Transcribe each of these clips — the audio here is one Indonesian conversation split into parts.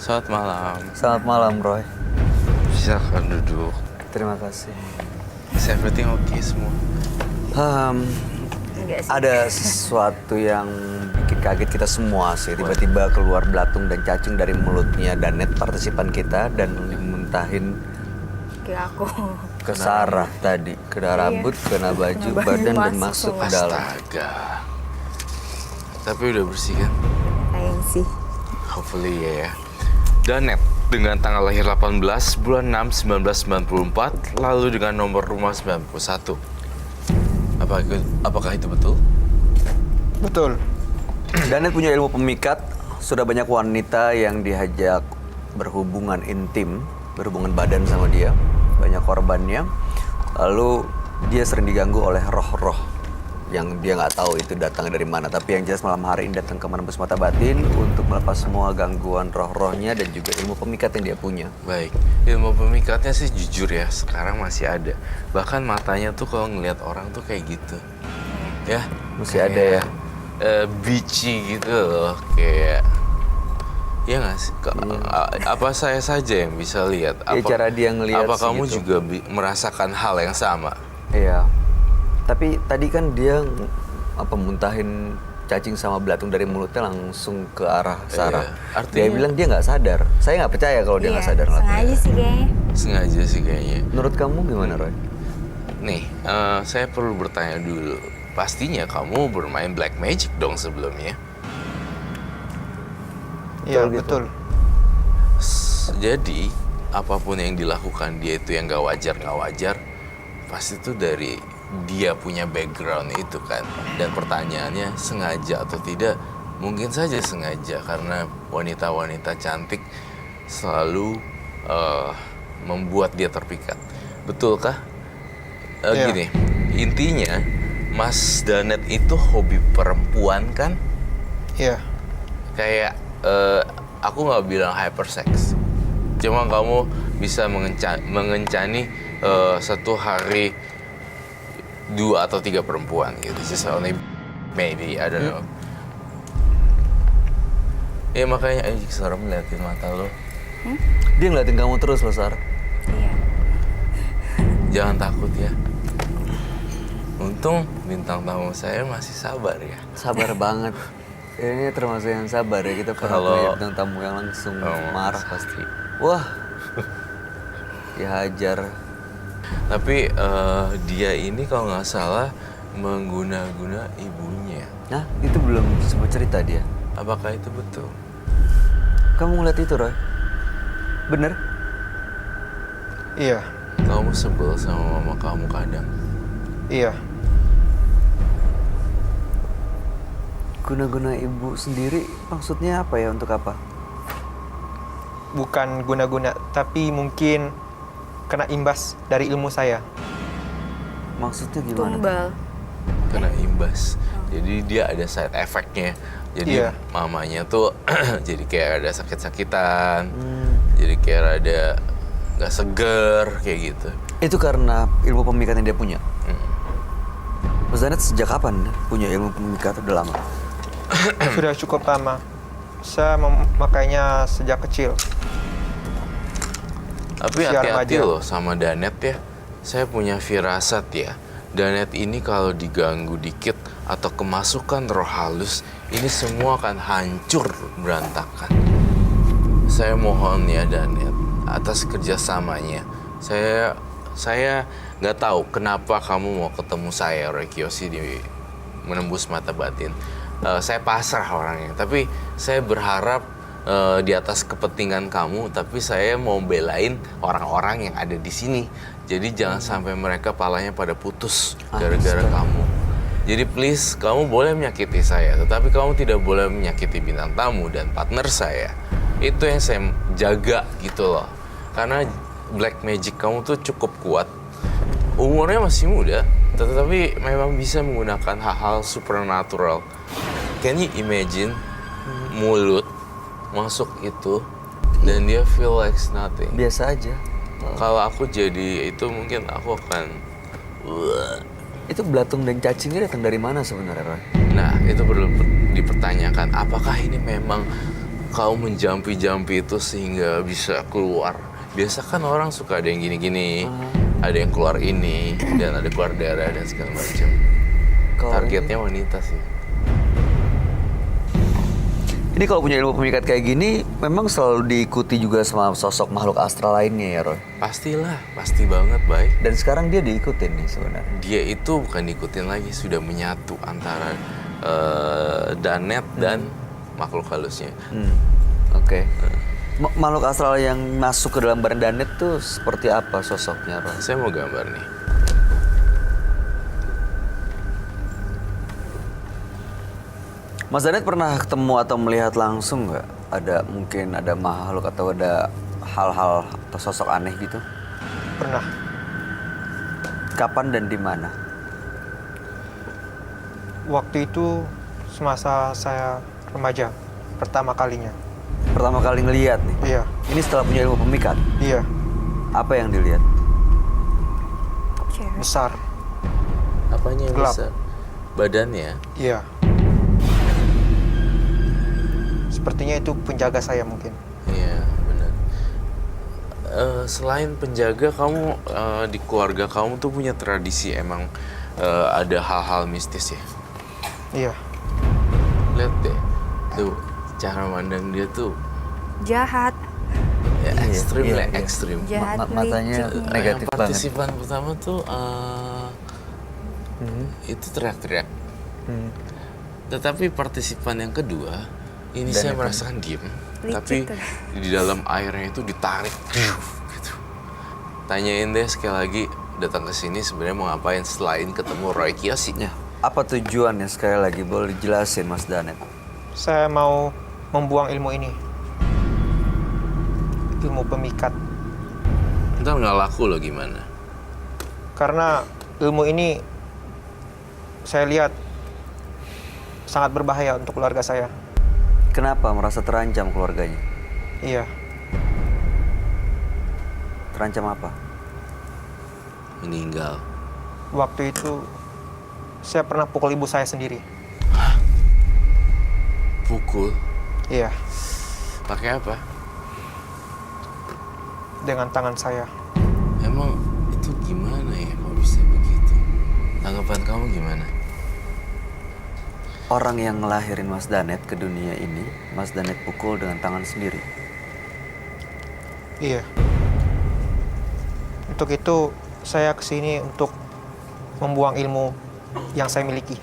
Selamat malam. Selamat malam, Roy. Silakan duduk. Terima kasih. Is everything okay semua? Enggak sih. Ada sesuatu yang bikin kaget kita semua sih. Tiba-tiba keluar belatung dan cacing dari mulutnya Danet, partisipan kita, dan dimuntahin Ke aku. ke Sarah tadi. Kena rambut, kena baju, Kena baju, badan, dan masuk masuk ke dalam. Astaga. Tapi udah bersih kan? Sayang sih. Hopefully ya. Danet dengan tanggal lahir 18 bulan 6 1994, lalu dengan nomor rumah 91. Apakah itu betul? Betul. Danet punya ilmu pemikat. Sudah banyak wanita yang diajak berhubungan intim, berhubungan badan sama dia. Banyak korbannya. Lalu dia sering diganggu oleh roh-roh yang dia nggak tahu itu datang dari mana. Tapi yang jelas malam hari ini datang ke Menembus Mata Batin untuk melepas semua gangguan roh-rohnya dan juga ilmu pemikat yang dia punya. Baik, ilmu pemikatnya sih jujur ya, sekarang masih ada. Bahkan matanya tuh kalau ngelihat orang tuh kayak gitu. Ya, Masih kayak, ada ya? Bitchy gitu loh, kayak... Ya nggak sih? Apa saya saja yang bisa lihat? Ya, cara dia ngelihat Apa sih kamu gitu. juga merasakan hal yang sama? Iya. Tapi tadi kan dia muntahin cacing sama belatung dari mulutnya langsung ke arah Sarah. Artinya- Dia bilang dia nggak sadar. Saya nggak percaya kalau dia nggak sadar ngelakuin Sengaja itu. sih kayaknya. Sengaja sih kayaknya. Menurut kamu gimana, Roy? Nih, saya perlu bertanya dulu. Pastinya kamu bermain black magic dong sebelumnya. Iya, Betul gitu. betul. Jadi, apapun yang dilakukan dia itu yang nggak wajar, pasti itu dari dia punya background itu kan. Dan pertanyaannya sengaja atau tidak, mungkin saja sengaja karena wanita-wanita cantik selalu membuat dia terpikat. Betulkah? Iya. Gini, intinya Mas Danet itu hobi perempuan kan? Iya. Kayak aku nggak bilang hypersex, cuma kamu bisa mengencani satu hari 2 atau 3 perempuan gitu. Just only maybe, I don't know. Ya makanya anjing serem liatin mata lo. Dia ngeliatin kamu terus loh, Sarah. Iya. Jangan takut ya. Untung bintang tamu saya masih sabar ya. Sabar banget. Ini termasuk yang sabar ya. Kita pernah Kalau- punya bintang tamu yang langsung marah pasti. Wah. Dihajar. Tapi dia ini kalau nggak salah mengguna-guna ibunya. Nah, itu belum sempat cerita dia. Apakah itu betul? Kamu ngeliat itu, Roy? Bener? Iya. Kamu sebel sama mama kamu kadang. Iya. Guna-guna ibu sendiri maksudnya apa ya? Untuk apa? Bukan guna-guna, tapi mungkin kena imbas dari ilmu saya. Maksudnya gimana? Tumbal. Kena imbas. Jadi dia ada side effect-nya. Jadi Iya. mamanya tuh jadi kayak ada sakit-sakitan. Hmm. Jadi kayak ada nggak seger kayak gitu. Itu karena ilmu pemikat yang dia punya. Mm. Mas Danet sejak kapan punya ilmu pemikat? Udah lama. Sudah cukup lama. Saya memakainya sejak kecil. Tapi Usia hati-hati remaja. loh sama Danet ya. Saya punya firasat ya. Danet ini kalau diganggu dikit atau kemasukan roh halus, ini semua akan hancur berantakan. Saya mohon ya Danet, atas kerjasamanya. Saya nggak tahu kenapa kamu mau ketemu saya, Roy Kiyoshi, di Menembus Mata Batin. Saya pasrah orangnya, tapi saya berharap di atas kepentingan kamu, tapi saya mau belain orang-orang yang ada di sini. Jadi jangan sampai mereka palanya pada putus gara-gara kamu. Jadi please, kamu boleh menyakiti saya, tetapi kamu tidak boleh menyakiti bintang tamu dan partner saya. Itu yang saya jaga gitu loh. Karena black magic kamu tuh cukup kuat. Umurnya masih muda, tetapi memang bisa menggunakan hal-hal supernatural. Can you imagine mulut masuk itu dan dia feel like nothing? Biasa aja. Kalau aku jadi itu mungkin aku akan... Itu belatung dan cacingnya datang dari mana sebenarnya, Roy? Nah, itu perlu dipertanyakan. Apakah ini memang kau menjampi-jampi itu sehingga bisa keluar. Biasa kan orang suka ada yang gini-gini, ada yang keluar ini, dan ada keluar darah dan segala macam. Kalau Targetnya wanita sih. Ini kalau punya ilmu pemikat kayak gini, memang selalu diikuti juga sama sosok makhluk astral lainnya ya, Roy? Pastilah, pasti banget, baik. Dan sekarang dia diikutin nih sebenarnya. Dia itu bukan diikutin lagi, sudah menyatu antara Danet dan makhluk halusnya. Oke. Makhluk astral yang masuk ke dalam badan Danet tuh seperti apa sosoknya, Roy? Saya mau gambar nih. Mas Danet pernah ketemu atau melihat langsung nggak? Mungkin ada makhluk atau ada hal-hal atau sosok aneh gitu? Pernah. Kapan dan di mana? Waktu itu semasa saya remaja, pertama kalinya. Pertama kali ngeliat nih? Iya, Ini setelah punya ilmu pemikat? iya, Apa yang dilihat? Cewek. besar. Apanya yang Gelap. besar? Badannya? Iya. Sepertinya itu penjaga saya mungkin. Iya, benar. Selain penjaga, kamu di keluarga kamu tuh punya tradisi emang ada hal-hal mistis ya? Iya, Lihat deh, tuh cara mandang dia tuh Jahat. ya ekstrim iya, lah, iya. ekstrim. Jahat. Matanya licik. negatif Yang banget. partisipan pertama tuh itu teriak-teriak. Tetapi partisipan yang kedua, ini Dan saya itu. merasakan diem, Licik tapi tuh. di dalam airnya itu ditarik, gitu. Tanyain deh sekali lagi, datang ke sini sebenarnya mau ngapain selain ketemu Roy Kiyoshi? Ya. Apa tujuannya sekali lagi? Boleh dijelasin, Mas Danet? saya mau membuang ilmu ini. Ilmu pemikat. Ntar nggak laku loh gimana? Karena ilmu ini saya lihat sangat berbahaya untuk keluarga saya. Kenapa merasa terancam keluarganya? Iya, Terancam apa? Meninggal. waktu itu saya pernah pukul ibu saya sendiri. Pukul? Iya, Pakai apa? dengan tangan saya. Emang itu gimana ya kok bisa begitu? Tanggapan kamu gimana? Orang yang ngelahirin Mas Danet ke dunia ini, Mas Danet pukul dengan tangan sendiri. Iya. Untuk itu saya kesini untuk membuang ilmu yang saya miliki.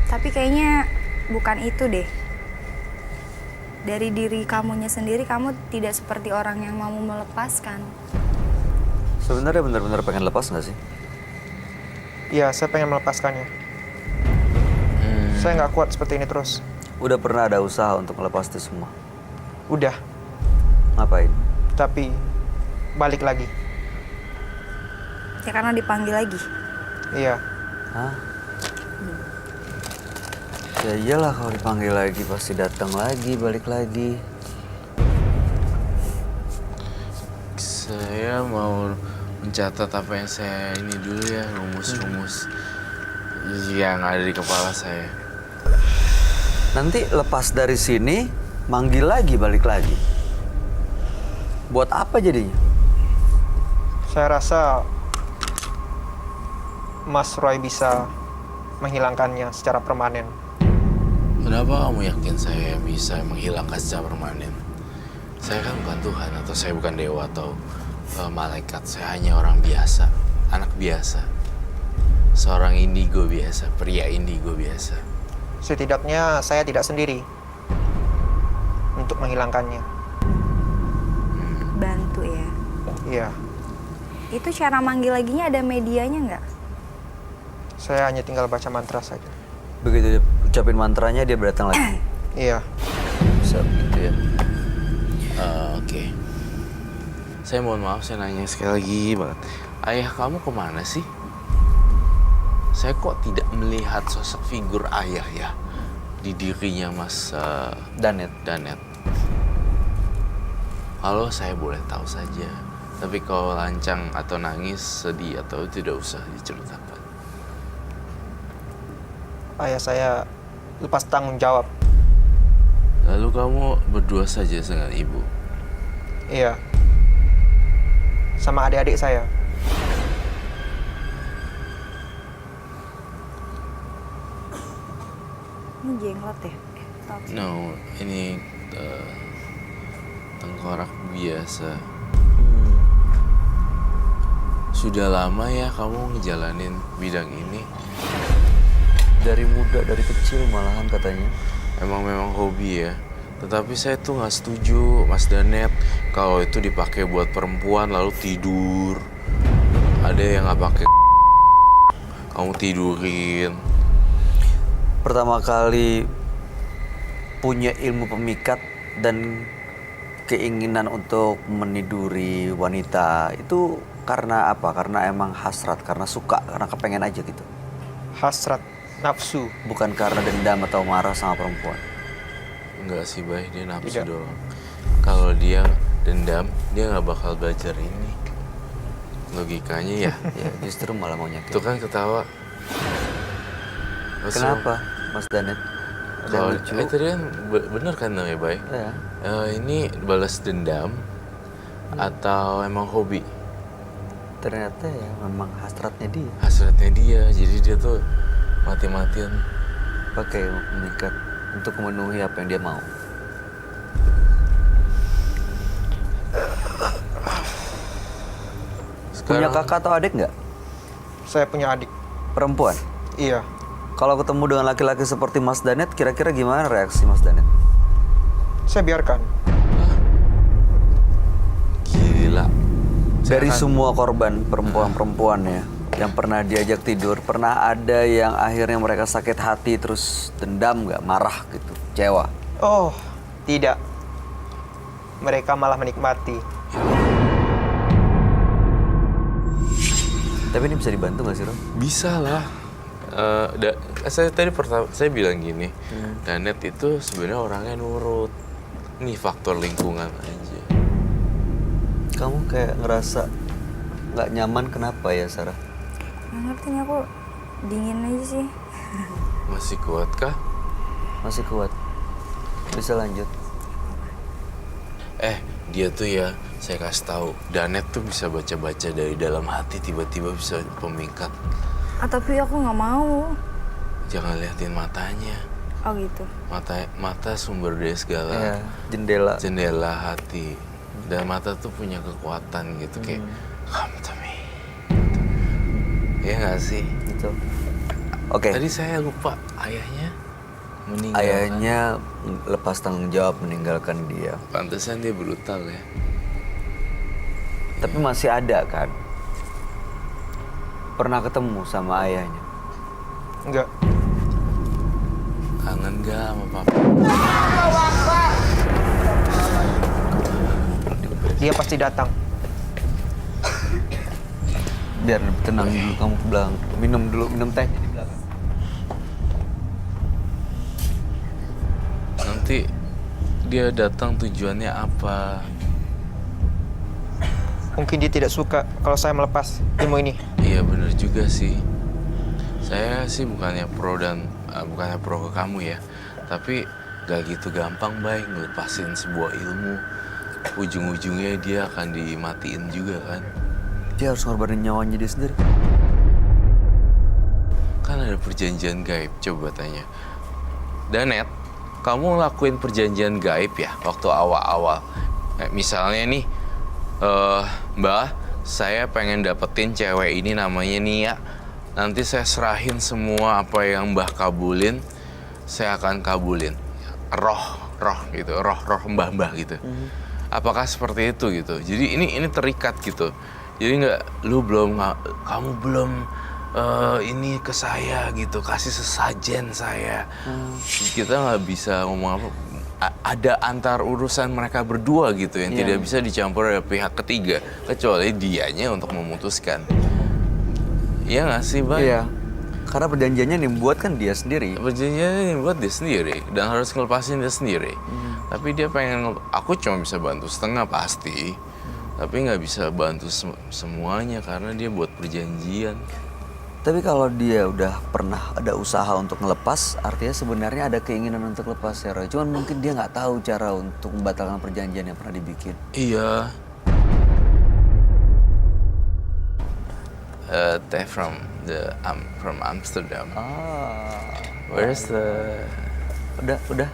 Tapi kayaknya bukan itu deh. Dari diri kamunya sendiri, kamu tidak seperti orang yang mau melepaskan. Sebenarnya benar-benar pengen lepas nggak sih? Iya, saya pengen melepaskannya. Saya nggak kuat seperti ini terus. Udah pernah ada usaha untuk melepas itu semua? Udah, Ngapain? tapi balik lagi. Ya karena dipanggil lagi. Iya, Hah? Ya iyalah kalau dipanggil lagi pasti datang lagi, balik lagi. Saya mau mencatat apa yang saya ini dulu ya, rumus-rumus yang ada di kepala saya. Nanti lepas dari sini, manggil lagi, balik lagi. Buat apa jadinya? saya rasa Mas Roy bisa menghilangkannya secara permanen. Kenapa kamu yakin saya bisa menghilangkan secara permanen? Saya kan bukan Tuhan, atau saya bukan dewa atau malaikat. Saya hanya orang biasa, anak biasa. Seorang indigo biasa, pria indigo biasa. Setidaknya saya tidak sendiri untuk menghilangkannya. Bantu ya. Iya, Itu cara manggil laginya ada medianya nggak? saya hanya tinggal baca mantra saja. Begitu dia ucapin mantranya, dia datang lagi. Iya, Bisa begitu ya. Oke. Saya mohon maaf, saya nanya sekali lagi banget. Ayah kamu kemana sih? Saya kok tidak melihat sosok figur ayah ya di dirinya Mas Danet. Danet. Kalau saya boleh tahu saja, tapi kalau lancang atau nangis, sedih atau tidak usah diceritakan. ayah saya lepas tanggung jawab. Lalu kamu berdua saja dengan ibu? Iya. Sama adik-adik saya. Ini jenglot ya? Stop. No, ini tengkorak biasa. Sudah lama ya kamu ngejalanin bidang ini? Dari muda, dari kecil malahan katanya. Memang hobi ya. Tetapi saya tuh nggak setuju, Mas Danet, kalau itu dipakai buat perempuan lalu tidur. Ada yang nggak pakai kamu tidurin. Pertama kali punya ilmu pemikat dan keinginan untuk meniduri wanita itu karena apa? Karena emang hasrat, karena suka, karena kepengen aja gitu. Hasrat, nafsu. Bukan karena dendam atau marah sama perempuan. Enggak sih, Bay, dia nafsu Tidak. doang. Kalau dia dendam, dia nggak bakal belajar ini. Logikanya ya. Ya, justru malah mau nyakitin. Itu kan ketawa. Maksud- Kenapa, Mas Danet? Ada yang Kalau lucu? tadi kan bener kan namanya, Bay? Ya. Ini balas dendam atau emang hobi? Ternyata ya memang hasratnya dia. Hasratnya dia, jadi dia tuh mati-matian. Pakai ilmu pemikat untuk memenuhi apa yang dia mau. Punya Sekarang- kakak atau adik nggak? Saya punya adik. Perempuan? Iya. Kalau ketemu dengan laki-laki seperti Mas Danet, kira-kira gimana reaksi Mas Danet? Saya biarkan. Gila. Dari Saya kan- semua korban perempuan-perempuan ya, yang pernah diajak tidur, pernah ada yang akhirnya mereka sakit hati terus dendam nggak, marah gitu, kecewa? Oh, tidak. Mereka malah menikmati. Tapi ini bisa dibantu nggak sih, Ron? Bisa lah. Saya tadi pertama saya bilang gini, Danet itu sebenarnya orangnya nurut. Ini faktor lingkungan aja. Kamu kayak ngerasa nggak nyaman, kenapa ya, Sarah? Nggak ngerti nih, aku dingin aja sih. Masih kuat kah? Masih kuat? Bisa lanjut? Dia tuh ya, saya kasih tahu, Danet tuh bisa baca-baca dari dalam hati, tiba-tiba bisa pemikat. Tapi aku nggak mau. Jangan liatin matanya. Oh gitu. Mata sumber dari segala. Ya, jendela. Jendela hati. Dan mata tuh punya kekuatan gitu, kayak come to me. Iya nggak sih? Gitu. Oke. Tadi saya lupa ayahnya meninggal. Ayahnya lepas tanggung jawab meninggalkan dia. Pantesan dia brutal ya. Tapi masih ada kan? Pernah ketemu sama ayahnya? Enggak. Kangen gak sama papa? Dia pasti datang. Biar tenang dulu, kamu ke belakang. Minum dulu, minum teh di belakang. Nanti dia datang tujuannya apa? Mungkin dia tidak suka kalau saya melepas ilmu ini. Iya bener juga sih. Saya sih bukannya pro ke kamu ya. Tapi gak gitu gampang, Bay, ngelepasin sebuah ilmu. Ujung-ujungnya dia akan dimatiin juga kan. Dia harus ngorbanin nyawanya dia sendiri. Kan ada perjanjian gaib, coba tanya. Danet, kamu ngelakuin perjanjian gaib ya waktu awal-awal? Misalnya nih, Mbak, saya pengen dapetin cewek ini namanya Nia. Nanti saya serahin semua apa yang Mbah kabulin, saya akan kabulin. Roh gitu, roh mbah-mbah gitu. Apakah seperti itu gitu? Jadi ini terikat gitu. Jadi kamu belum ini ke saya gitu, kasih sesajen saya. Kita nggak bisa ngomong apa. Ada antar urusan mereka berdua gitu yang tidak bisa dicampur oleh pihak ketiga kecuali dianya untuk memutuskan. Iya nggak sih, Bang? Iya. Karena perjanjiannya yang dibuat kan dia sendiri. Perjanjiannya buat dia sendiri dan harus ngelepasin dia sendiri. Tapi dia pengen, aku cuma bisa bantu setengah pasti. Tapi nggak bisa bantu semuanya karena dia buat perjanjian. Tapi kalau dia udah pernah ada usaha untuk ngelepas, artinya sebenarnya ada keinginan untuk lepas ya Roy. Cuman mungkin dia nggak tahu cara untuk membatalkan perjanjian yang pernah dibikin. Iya. Teh from Amsterdam. Where's the Udah.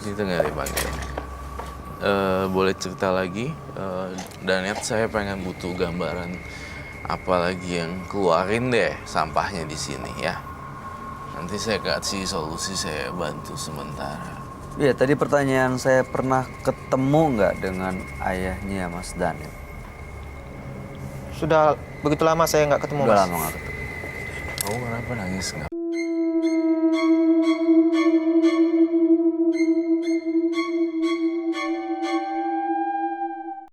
gitu nggak dipanggil? Boleh cerita lagi? Danet, saya pengen butuh gambaran apalagi yang keluarin deh sampahnya di sini ya. Nanti saya kasih solusi, saya bantu sementara. Iya, tadi pertanyaan saya pernah ketemu nggak dengan ayahnya Mas Danet? Sudah begitu lama saya nggak ketemu, Udah Mas. lama nggak ketemu. Kamu kenapa nangis nggak?